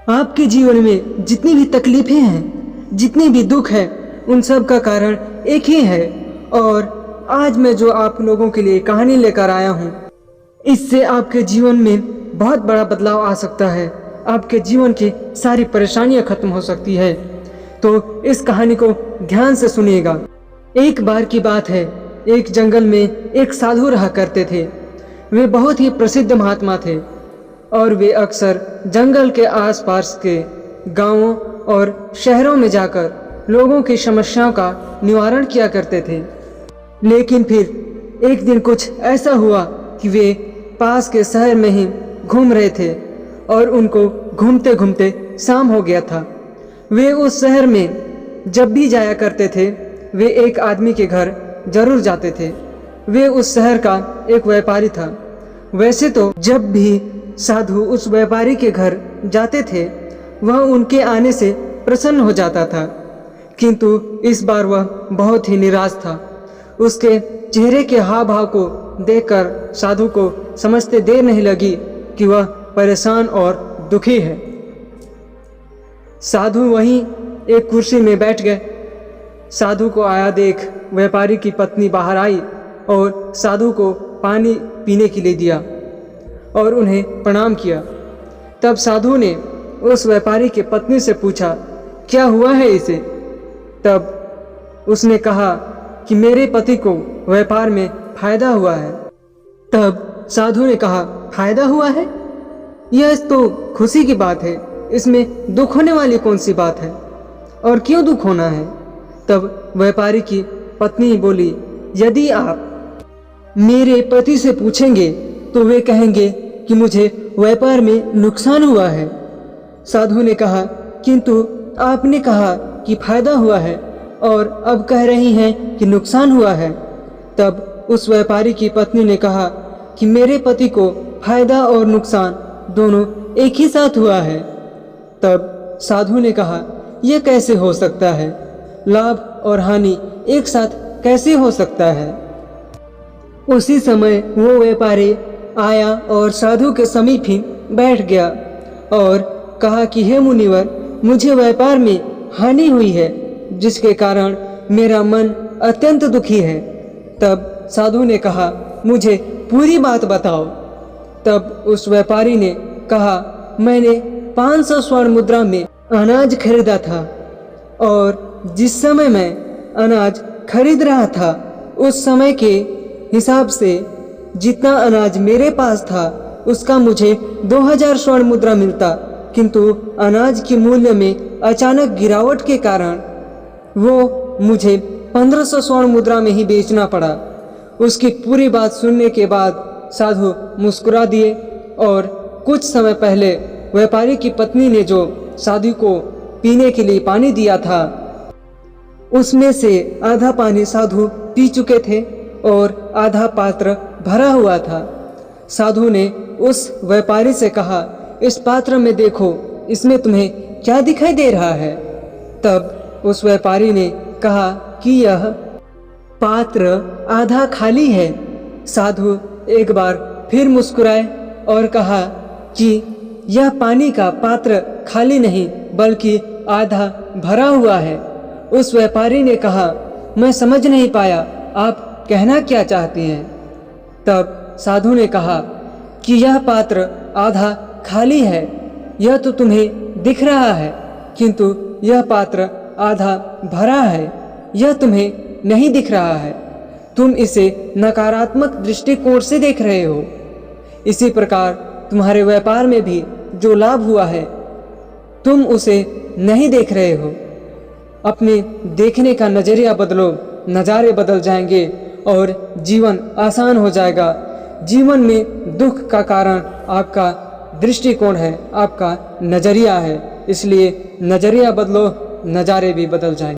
आपके जीवन में जितनी भी तकलीफें हैं, जितने भी दुख है, उन सब का कारण एक ही है। और आज मैं जो आप लोगों के लिए कहानी लेकर आया हूँ, इससे आपके जीवन में बहुत बड़ा बदलाव आ सकता है। आपके जीवन की सारी परेशानियां खत्म हो सकती है। तो इस कहानी को ध्यान से सुनिएगा। एक बार की बात है, एक जंगल में एक साधु रहा करते थे। वे बहुत ही प्रसिद्ध महात्मा थे और वे अक्सर जंगल के आसपास के गांवों और शहरों में जाकर लोगों की समस्याओं का निवारण किया करते थे। लेकिन फिर एक दिन कुछ ऐसा हुआ कि वे पास के शहर में ही घूम रहे थे और उनको घूमते घूमते शाम हो गया था। वे उस शहर में जब भी जाया करते थे, वे एक आदमी के घर जरूर जाते थे। वे उस शहर का एक व्यापारी था। वैसे तो जब भी साधु उस व्यापारी के घर जाते थे, वह उनके आने से प्रसन्न हो जाता था, किंतु इस बार वह बहुत ही निराश था। उसके चेहरे के हाव भाव को देखकर साधु को समझते देर नहीं लगी कि वह परेशान और दुखी है। साधु वहीं एक कुर्सी में बैठ गए। साधु को आया देख व्यापारी की पत्नी बाहर आई और साधु को पानी पीने के लिए दिया और उन्हें प्रणाम किया। तब साधु ने उस व्यापारी के पत्नी से पूछा, क्या हुआ है इसे? तब उसने कहा कि मेरे पति को व्यापार में फायदा हुआ है। तब साधु ने कहा, फायदा हुआ है? यह तो खुशी की बात है, इसमें दुख होने वाली कौन सी बात है? और क्यों दुख होना है? तब व्यापारी की पत्नी बोली, यदि आप मेरे पति से पूछेंगे तो वे कहेंगे कि मुझे व्यापार में नुकसान हुआ है। साधु ने कहा, किंतु आपने कहा कि फायदा हुआ है और अब कह रही हैं कि नुकसान हुआ है। तब उस व्यापारी की पत्नी ने कहा कि मेरे पति को फायदा और नुकसान दोनों एक ही साथ हुआ है। तब साधु ने कहा, यह कैसे हो सकता है? लाभ और हानि एक साथ कैसे हो सकता है? उसी समय वो व्यापारी आया और साधु के समीप ही बैठ गया और कहा कि हे मुनिवर, मुझे व्यापार में हानि हुई है, जिसके कारण मेरा मन अत्यंत दुखी है। तब साधु ने कहा, मुझे पूरी बात बताओ। तब उस व्यापारी ने कहा, मैंने 500 स्वर्ण मुद्रा में अनाज खरीदा था और जिस समय मैं अनाज खरीद रहा था, उस समय के हिसाब से जितना अनाज मेरे पास था उसका मुझे 2000 स्वर्ण मुद्रा मिलता, किंतु अनाज के मूल्य में अचानक गिरावट के कारण वो मुझे 1500 स्वर्ण मुद्रा में ही बेचना पड़ा। उसकी पूरी बात सुनने के बाद साधु मुस्कुरा दिए और कुछ समय पहले व्यापारी की पत्नी ने जो साधु को पीने के लिए पानी दिया था, उसमें से आधा पानी साधु पी चुके थे और आधा पात्र भरा हुआ था। साधु ने उस व्यापारी से कहा, इस पात्र में देखो, इसमें तुम्हें क्या दिखाई दे रहा है? तब उस व्यापारी ने कहा कि यह पात्र आधा खाली है। साधु एक बार फिर मुस्कुराए और कहा कि यह पानी का पात्र खाली नहीं बल्कि आधा भरा हुआ है। उस व्यापारी ने कहा, मैं समझ नहीं पाया, आप कहना क्या चाहती हैं? तब साधु ने कहा कि यह पात्र आधा खाली है, यह तो तुम्हें दिख रहा है, किंतु यह पात्र आधा भरा है, यह तुम्हें नहीं दिख रहा है। तुम इसे नकारात्मक दृष्टिकोण से देख रहे हो। इसी प्रकार तुम्हारे व्यापार में भी जो लाभ हुआ है, तुम उसे नहीं देख रहे हो। अपने देखने का नजरिया बदलो, नज़ारे बदल जाएंगे और जीवन आसान हो जाएगा। जीवन में दुख का कारण आपका दृष्टिकोण है, आपका नजरिया है। इसलिए नजरिया बदलो, नज़ारे भी बदल जाएंगे।